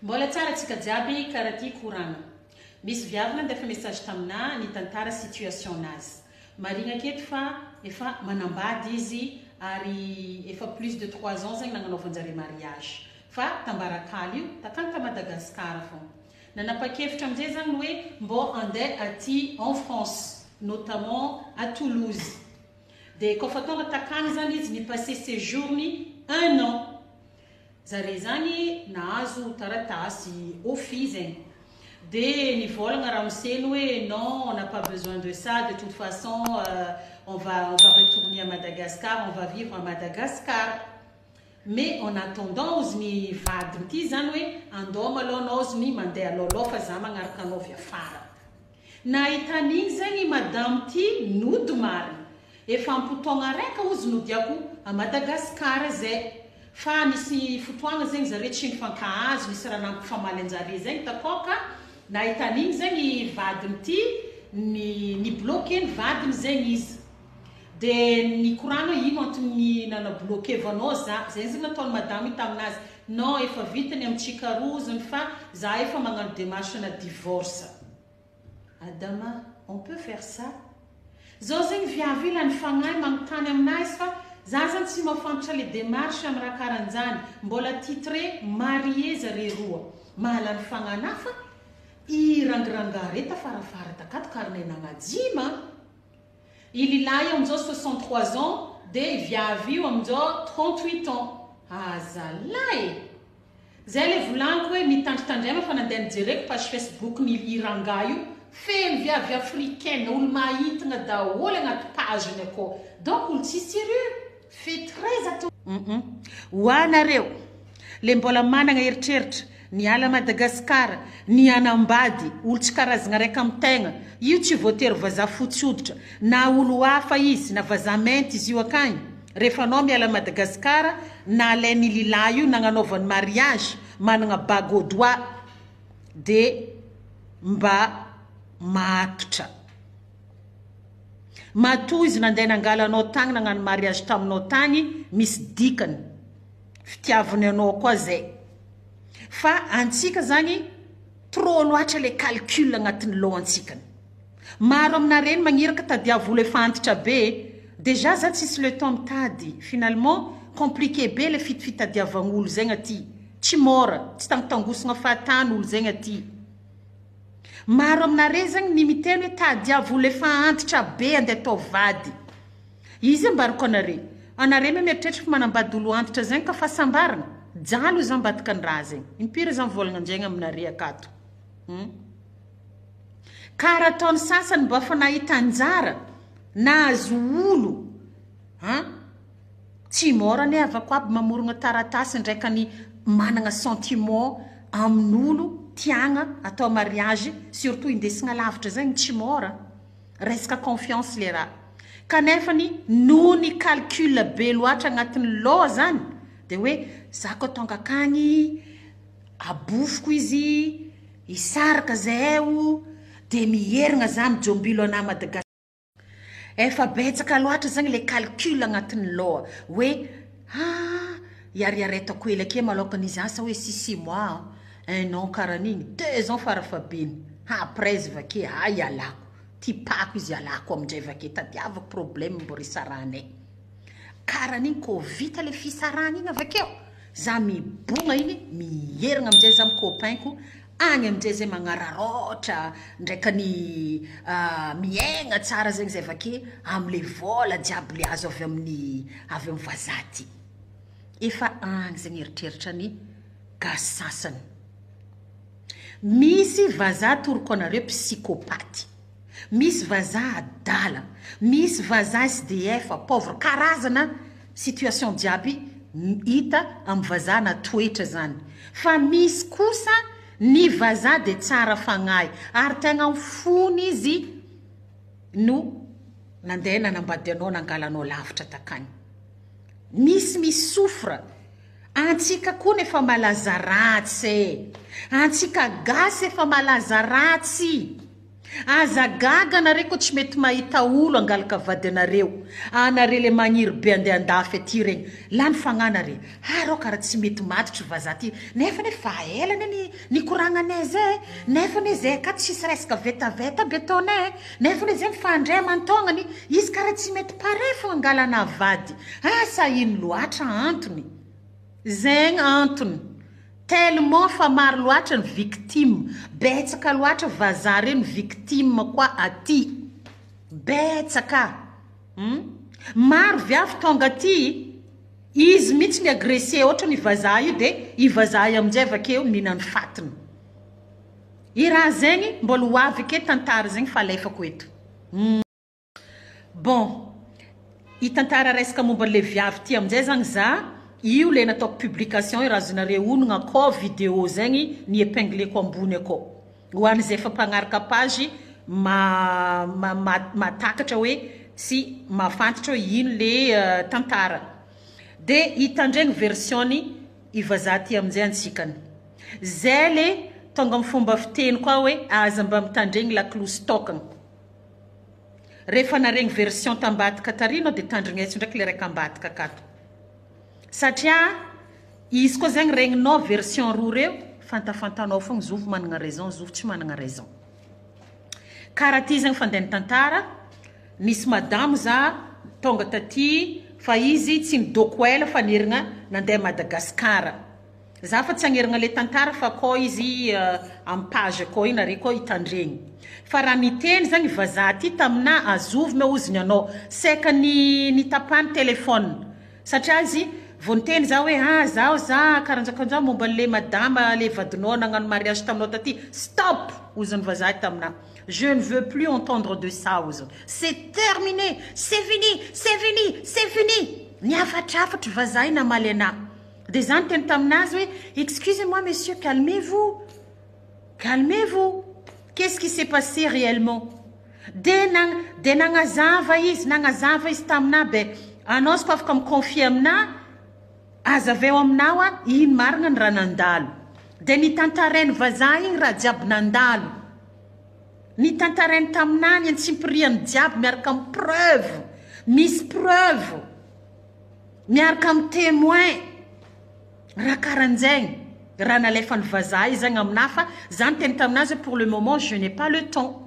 Mbola tsara tsika jiaby karaha ty koragna. Misy viavana ndefa message tamina nitantara situation nazy. Marigna aketo fa efa manambady izy ary efa plus de 3 ans zegny nagnanaovanjare mariage. Fa tambarakaly io takany ta Madagascar fogna. Nanapa-kevitra amizay zany hoe mbo andeha aty en France, notamment à Toulouse. De kofa tonga takany zany izy ni passé séjourny 1 an. Zare zany nahazo taratasy office zegny. De nivolagna ramoseny hoe non, on n'a pas besoin de ça, de toute façon on va retourner à Madagascar, on va vivre à Madagascar. Mais en attendant ozy ny vadiny ty zany hoe andao malôha anao ozy ny mandeha alôlô fa za magnaraka anao avy afara. Nahitan'igny zegny madame ty nody marina. Efa ampotogna raika ozy nodiako à Madagascar zay. Fa nisy fotoagna zegny zare tsy nifankahazo, nisy raha nampifamaly anjare zegny takoka. Nahitan'igny zegny vadiny ty ni bloqué ny vadiny zegny izy. De ny koragna ino antony nanabloqué vanao za, zegny zegny nataony madame io taminazy. Non, efa vitany amintsika rozony fa za efa magnano démarche na divorce. Adama, on peut faire ça? Zao zegny viavy ila nifagnahy magnotany aminazy fa za zany tsy mafantatra le démarche amin'ny raha karan'izany, mbola titré marié zare roa. Mahala ny fagnanahy fa i rangirangare tafarafara takato karine nagnajima. I lilahy amin'izao 63 ans, de viavy io amin'izao 38 ans. Azalahy! Zay le volaniko hoe mitandritandrema fa nandeha nijereko page Facebook ny rangahy io, feno viavy africaine, olo mahitagna daholo agnaty pageny akao. Donc olo tsy sérieux. Fais très attention. Ho anareo le mbola managna eritreritra ny ala Madagascar, ny anambady, olo tsy karazagna raika amin'ny tegna, io tsy voatery vazaha fotsy hoditra, na olo hafa izy, na vazaha mainty izy io akagny. Rehefa anao miala Madagascar, na alainy lilahy io nagnanaovany mariage, managna bague au doigt, de mba matotra. Matoa izy nandeha nangalanao tagny nagnano mariage taminao tagny, misy dikany. Fitiavany anao koa zay. Fa antsika zany trop loatra le calcul agnatin'ny lohantsika. Maro aminareny magniraka tadiavo le fantatra be, déjà za tsisy le temps mitady. Finalement, compliqué be le fitadiavagn'olo zegny aty. Tsy mora, tsy tangotangosagna fahatany olo zegny aty. Maro aminare zegny ny miteny hoe tadiavo le fa antitra be andeha atao vady. Izy ambarako anare. Anare mieritreritra fa manambady olo antitra zegny ka fa sambarana. Jalo izy ambadika ny raha zegny. Impiry izy mivolagna anjegny aminare akato. Kara ataony sasany mba fa nahita anjara na azo olo. Tsy mora ne avako aby mamorogna taratasy ndraika ny managna sentiment amin'olo tiagna atao mariage, surtout indesigna lavitra zegny tsy mora. Resaka confiance le raha. Kanefany noho ny calcul be loatra agnatin'ny loha zany, de hoe za koa tonga akagny, abofoko izy, isaraka zahay, de mierigna za mijombilo ana Madagascar. Efa betsaka loatra zany le calcul agnatin'ny loha, hoe iariaretako hely ake malokany izy asa hoe 6 mois, 1 an karan'igny, 2 ans farafabeny. Après izy vake, ialako. Tipako izy ialako amindray vake, tadiavako problème mbo risaranay. Karan'igny ko vita le fisarana igny avakeo. Za mibonga igny, mierigna amindray za amin'ny copainko, agny amindray zay magnararotra, ndraika ny miaigna tsara zegny zay vake, amle vola jiaby le azo avy amin'ny vazaha ty. Efa agny zegny eritreritra ny gasy sasany. Misy vazaha toroko anareo psychopathe. Misy vazaha adala. Misy vazaha SDF, pauvre, karazana situation jiaby hita amin'ny vazaha na toetra zany. Fa misy kosa ny vazaha de tsara fagnahy. Ary tegna mifony izy no nandeha nanambady anao nangalanao lavitra takany. Misy misofra. Antsika koa nefa malaza ratsy. Antsika gasy efa malaza ratsy. aza gaga anareo koa tsy mety mahita olo angalaka vady anareo anareo le magniry be andeha andafy aty regny lany fagnanare arô karaha tsy mety matotry vazaha ty nefa ne fa elany ny koragnanay zay nefa ne zay ka tsisy resaka vetaveta betonay nefa ne zay mifandray amantognany izy karaha tsy mety pare fo angalana vady asa ino loatra antony zegny antony tellement fa maro loatra ny victime betsaka loatra vazaha reny victime koa aty betsaka maro viavy tonga aty izy mihitsy ny agressé ohatra ny vazaha io de i vazaha io amin'izay avakeo minany fatiny i raha zegny mbola ho avy ake tantara zegny fa alefako eto bon i tantara resaka momba le viavy ty amin'izay zany za io le nataoko publication io raha azonareo onogna akao vidéo zegny ny épingleko ambony akao ho an'izay efa mpagnaraka page matakatra hoe sy mahafantatra hoe ino le tantara de hitandregny versiony i vazaha ty amin'izay antsikany zay le tonga amin'ny fomba fiteny koa hoe aza mba mitandregny laklostokana rehefa naregny version tambadika tarino de tandrignetso ndraiky le raika ambadika akato satria izy koa zegny regninao version roa reo fantafantanao fogna zovo managna raison zovo tsy managna raison karaha ty zegny fandeha ny tantara nisy madamo za tonga taty fa izy tsy nidoko ela fa nierigna nandeha Madagasikara za fa tsy agnerigna le tantara fa koa izy amin'ny page koa ina re koa hitandregny fa raha miteny zegny vazaha ty tamina azovo me oziny anao seka ny tapany telefone satria izy vao niteny za hoe zaho za karanjakanjao momba le madama le vadinao nagnano mariage taminao taty stop oziny vazaha tamina je ne veux plus entendre de ça oziny c'est terminé c'est fini c'est fini c'est fini niafatrafatra vazaha ina maly ana de za niteny taminazy hoe excusez-moi monsieur calmez-vous calmez-vous qu'est-ce qui s'est passé réellement de nagnazava izy tamina be anao sy koa afaka miconfie amina aza aveo aminao ino marina ny raha nandalo de ny tantarainy vazaha igny raha jiaby nandalo ny tantarainy taminany antsimpiriany jiaby miaraka amin'ny preuve misy preuve miaraka amin'ny témoin raha karan'izegny raha nalefany vazaha izy zegny amina fa za niteny taminazy pour le moment je n'ai pas le temps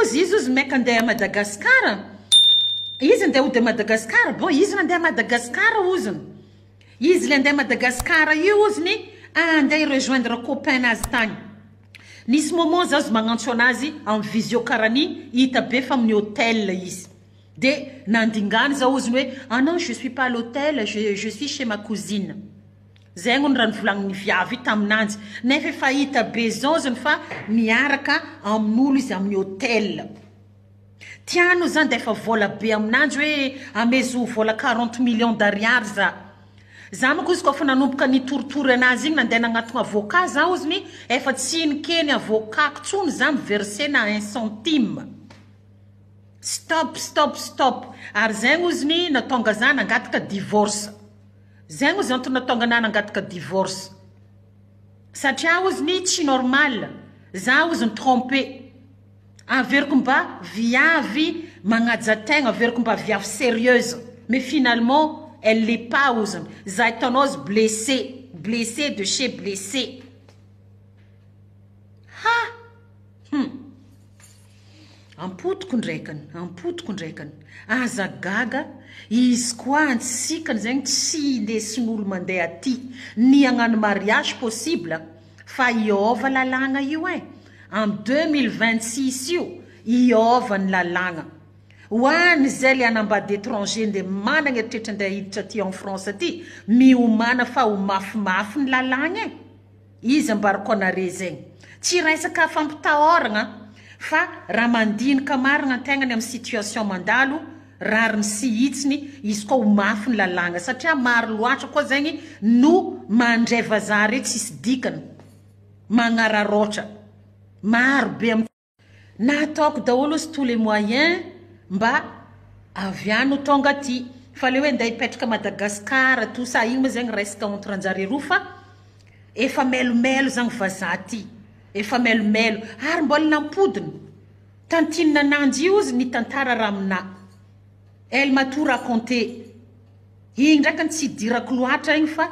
ozy izy ozy maika andeha Madagasikara izy andeha ody Madagasikara bon izy nandeha Madagasikara oziny izy le andeha Madagasikara io oziny andeha rejoindre copain-nazy tagny nisy moment zazo magnantso anazy en visio karany hita be fa amin'ny hôtel izy de nandingany za oziny hoe non je suis pas à l'hôtel je suis chez ma cousine zegny ny raha nivolagniny viavy taminanjy nefa efa hita be zao zany fa miaraka amin'olo izy amin'ny hôtel tiano zany de efa vola be aminanjy hoe amezo vola 40 millions d'ariary za mako izy koa fa nanomboka nitoritory anazy igny nandeha nagnatogna avocat za oziny efa tsy nikeny avocat tsony za miverse na 1 centime stop ary zegny oziny natonga za nangataka divorce zegny ozy antony natonga na nangataka divorce satria oziny tsy normal za oziny trompé averiko mba viavy magnajategna averiko mba viavy sérieuse mais finalement elle l'est pas oziny za hitanao blessé de chez blessé ampotoko ndraikany aza gaga izy koa antsikany zegny tsy indesin'olo mandeha aty ny agnano mariage possible fa iova lalagna io en 2026 io iova ny lalagna hoany zay le anambady étranger nde managna eritreritra andeha hiditra aty en France aty miomana fa ho mafimafy ny lalagna izy ambarako anare zegny tsy resaka fampitahoragna fa raha mandinika marina antegnany amin'ny situation mandalo rariny sy hitsiny izy koa ho mafy ny lalagna satria maro loatra koa zegny no mandray vazaha rehetra tsisy dikany magnararotra maro be nataoko daholo ozy tous les moyens mba aviano tonga aty fa le hoe nda hipetraka Madagasikara tout ça igny ma zegny resaka entre anjare roa fa efa melomelo zagny vazaha ty efa melomelo ary mbola nampodiny tantinina nanjy io ny tantara ramina elle m'a tout raconté igny ndraiky tsy dirako loatra igny fa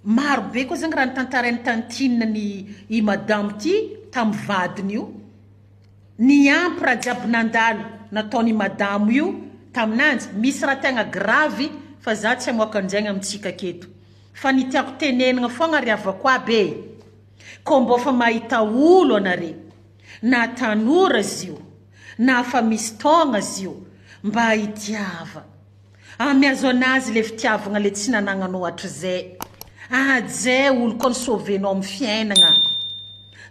maro be koa zany raha ny tantarainy tantinina ny madame ty tamin'ny vadiny io ny ampy raha jiaby nandalo nataony madame io taminanjy misy raha tegna gravy fa za tsy amoaka anjaigny amintsika keto fa ny tiako tenenina foagna ry avako aby ko mbô fa mahita olo anare na tanora izy io na fa misy taogna izy io mba hitiava amiazo anazy le fitiavagna le tsy nanananao hatrizay ajay olo koa ny sauvenao amin'ny fiainagna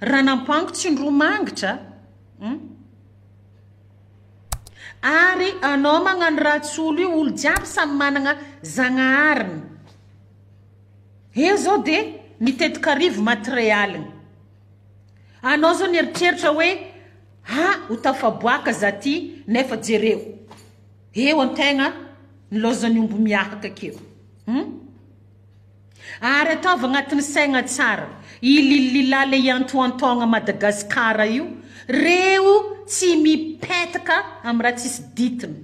raha nampango tsy ndromangitra ary anao magnano ratsolo io olo jiaby samy managna zagnahariny eo zao de mitetika arivo materialiny anao zao nieritreritra hoe ho tafaboaka za ty nefa jereo eo antegna nilozany ombo miahaka akeo ary ataova agnatin'ny saigna tsara ililila le iantoantogna Madagasikara io reo tsy mipetaka amin'ny raha tsisy ditiny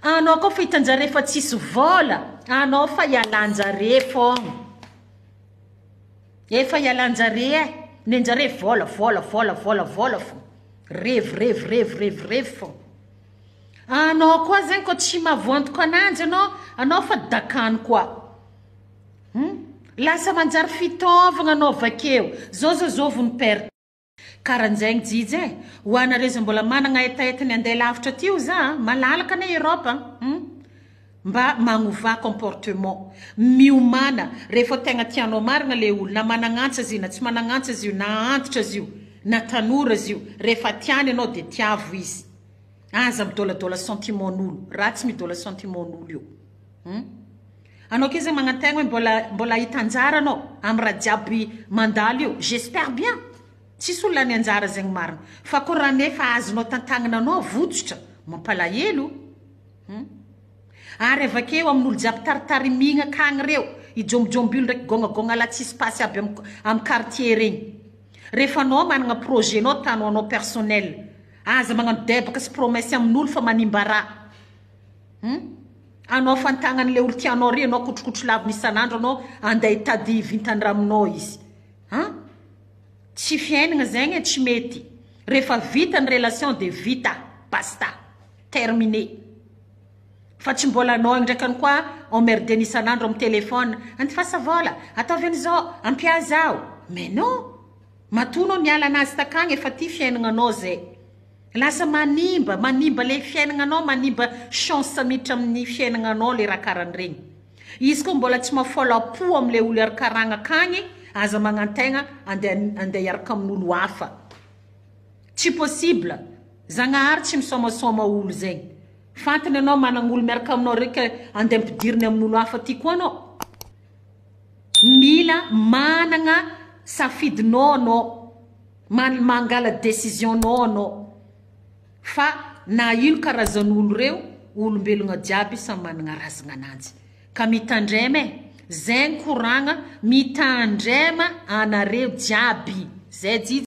anao koa fa hitanjare fa tsisy vola anao fa ialanjare fogna efa ialanjare nenjare vola fo rev fo anao koa zegny koa tsy mavoantoko ananjy anao fa dakany koa lasa manjary fitaovagna anao vakeo zovony perte karanjaigny jijy ho anareo zay mbola managna etaetany andeha lavitra tio za malalaka na Europe mba magnova comportement miomana rehefa tegna tianao marina le olo na managnantsa izy io na tsy managnantsa izy io na antitra izy io na tanora izy io rehefa tiany anao de tiavo izy aza midôladôla sentimentn'olo ratsy midôla sentimentn'olo io anao ke zay magnantegna hoe mbola hitanjara anao amin'ny raha jiaby mandalo io j'espère bien tsisy olona ny anjara zegny marina fa koa raha nefa azonao tantagnana anao vodsotra mampalahelo ary avakeo amin'olo jiaby taritarimigna akagny reo ijombojombyolo ndraiky gônagôna la tsisy pasy aby amin'ny quartier regny rehefa anao managna projet anao tanao anao personnel aza magnano debaka sy promesse amin'olo fa manimba raha anao fantagnan'le olo tianao re anao kotrokotro laviny isan'andro anao andeha hitady vintan-draminao izy tsy fiainagna zegny tsy mety rehefa vita ny relation de vita basta terminé fa tsy mbola anao ndraikany koa emmerdeny isan'andro amin'ny telefona antifasa vola ataovy an'izao ampiazao mais non matonao miala anazy takagny efa ty fiainagnanao zay lasa manimba le fiainagnanao manimba chance miditra amin'ny fiainagnanao le raha karan'iregny izy koa mbola tsy mafolapo amin'le olo arakaragna akagny aza magnantegna andeha hiaraka amin'olo hafa tsy possible zagnahary tsy misomasoma olo zegny fantany anao managna olo miaraka aminao reka andeha ampidiriny amin'olo hafa ty koa anao mila managna safidinao anao mangala décision-nao anao fa na ilo karazan'olo reo olombelogna jiaby samy managna razagna ananjy ka mitandrema zegny koragna mitandrema anareo jiaby zay